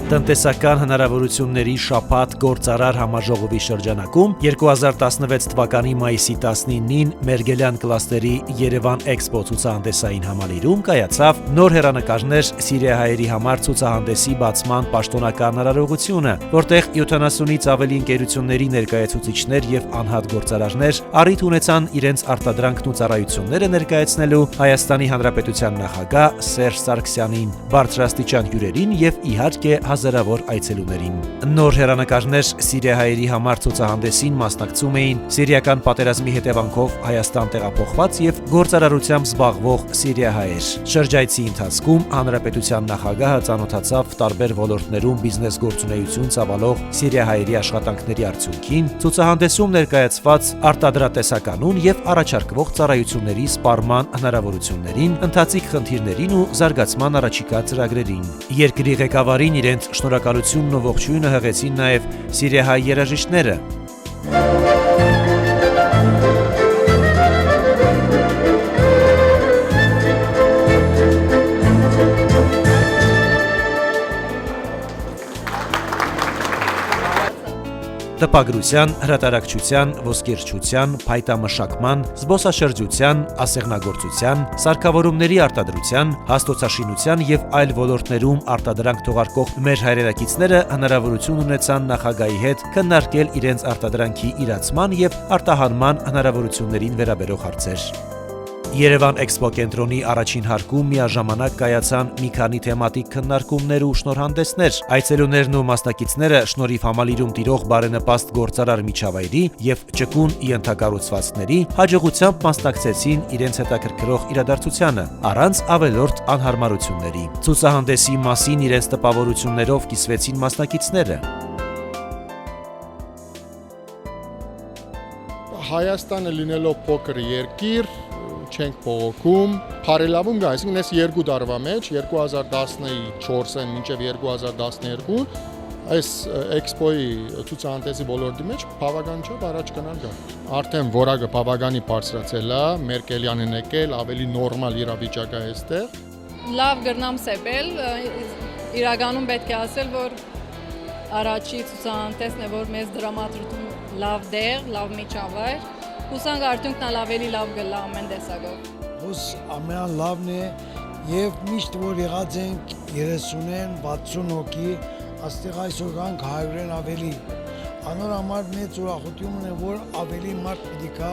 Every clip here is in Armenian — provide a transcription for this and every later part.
Տնտեսական հնարավորությունների շաբաթ գործարար համաժողովի շրջանակում 2016 թվականի մայիսի 19-ին Մերգելյան կլաստերի Երևան Էքսպո ցուցահանդեսային համալիրում կայացավ նոր հեռանկարներ սիրիահայերի համար ցուցահանդեսի բացման պաշտոնական արարողությունը, որտեղ 70-ից ավելի ընկերությունների ներկայացուցիչներ եւ անհատ գործարարներ առիթ ունեցան իրենց արտադրանքն ու ծառայությունները ներկայացնելու Հայաստանի Հանրապետության նախագահ Սերժ Սարգսյանին, բարձրաստիճան հյուրերին եւ իհարկե հազարավոր այցելուներին։ Նոր հեռանկարներ սիրիահայերի համար ցուցահանդեսին մասնակցում էին սիրիական պատերազմի հետևանքով Հայաստան տեղափոխված եւ գործարարությամբ զբաղվող սիրիահայեր։ Շրջայցի ընթացքում հանրապետության նախագահը ծանոթացավ տարբեր ոլորտներում բիզնես գործունեություն ծավալող սիրիահայերի աշխատանքների արդյունքին, ցուցահանդեսում ներկայացված արտադրատեսականուն եւ առաջարկվող ծառայությունների սպառման հնարավորություններին, ընթացիկ խնդիրներին ու զարգացման առաջիկա ծրագրերին։ Երկրի ղեկավարին իրենց շնորհակալությունն ու ողջույնը հղեցին նաև սիրիահայ երաժիշտները։ Տպագրության, հրատարակչության, ոսկերչության, փայտամշակման, զբոսաշրջության, ասեղնագործության, սարքավորումների արտադրության, հաստոցաշինության եւ այլ ոլորտներում արտադրանք թողարկող մեր հայրենակիցները հնարավորություն ունեցան նախագահի հետ քննարկել իրենց արտադրանքի իրացման եւ արտահանման հնարավորություններին վերաբերող հարցեր։ Երևան Էքսպո կենտրոնի առաջին հարկում միաժամանակ կայացան մի քանի թեմատիկ քննարկումներ ու շնորհանդեսներ։ Այցելուներն ու մասնակիցները շնորհիվ համալիրում տիրող բարենպաստ գործարար միջավայրի եւ ճկուն ենթակառուցվածքների հաջողությամբ մասնակցեցին իրենց հետաքրքրող իրադարձությանը, առանց ավելորդ անհարմարությունների։ Ցուցահանդեսի մասին իրենց տպավորություններով կիսվեցին մասնակիցները։ Հայաստանը լինելով փոքր երկիր, չենք փողոքում, բարելավում գա, այսինքն այս երկու տարվա մեջ 2014-ին մինչև 2012 այս էքսպոյի ցուցահանդեսի ոլորտի մեջ բավական չէ առաջ գնալ գա։ Արդեն որակը բավականի բարձրացել է, Մերկելյանն եկել, ավելի նորմալ իրավիճակ է այստեղ։ Լավ գրնամ սեպել, իրականում պետք է ասել, որ առաջի ցուցահանդեսն է, որ մեզ դրամատրում լավ դեղ, լավ միջավայր, հուսանք արդյունքն ալ ավելի լավ գլա ամեն տեսակով։ Հուս ամեն լավն է եւ միշտ որ եղած ենք 30-ն 60 հոգի, աստեղ այսօր կանք 100-ն ավելի։ Անոր համար մեծ ուրախություն ունեմ, որ ավելի մարդ պիտի կա,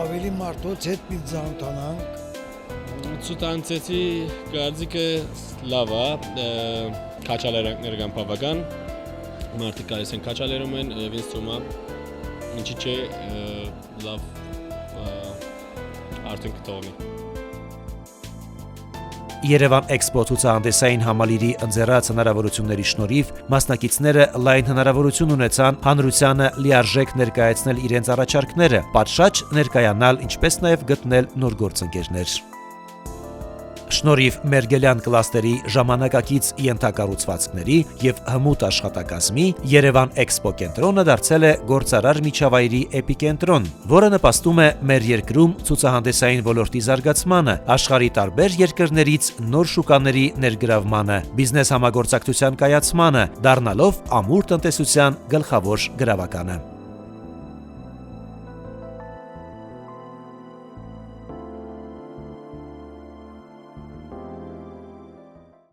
ավելի մարդոց հետ պիտի զանոթանանք։ Ցուցահանդեսի կարծիքը լավ է, քաչալերանքներ կան բավական, մարդիկ կարես են քաչալերում են, ինձ թվում է ինչի՞ չէ լավ արդյունք կտողնի։ Երևան Էքսպո ցուցահանդեսային համալիրի ընձեռած հնարավորությունների շնորհիվ մասնակիցները լայն հնարավորություն ունեցան հանրությանը լիարժեք ներկայացնել իրենց առաջարկները, պատշաճ ներկայանալ, ինչպես նաև գտնել նոր գործընկերներ։ Շնորհիվ Մերգելյան կլաստերի ժամանակակից ենթակառուցվածքների եւ հմուտ աշխատակազմի Երևան Էքսպո կենտրոնը դարձել է գործարար միջավայրի էպիկենտրոն, որը նպաստում է մեր երկրում ցուցահանդեսային ոլորտի զարգացմանը, աշխարհի տարբեր երկրներից նոր շուկաների ներգրավմանը, բիզնես համագործակցության կայացմանը, դառնալով ամուր տնտեսության գլխավոր գրավականը։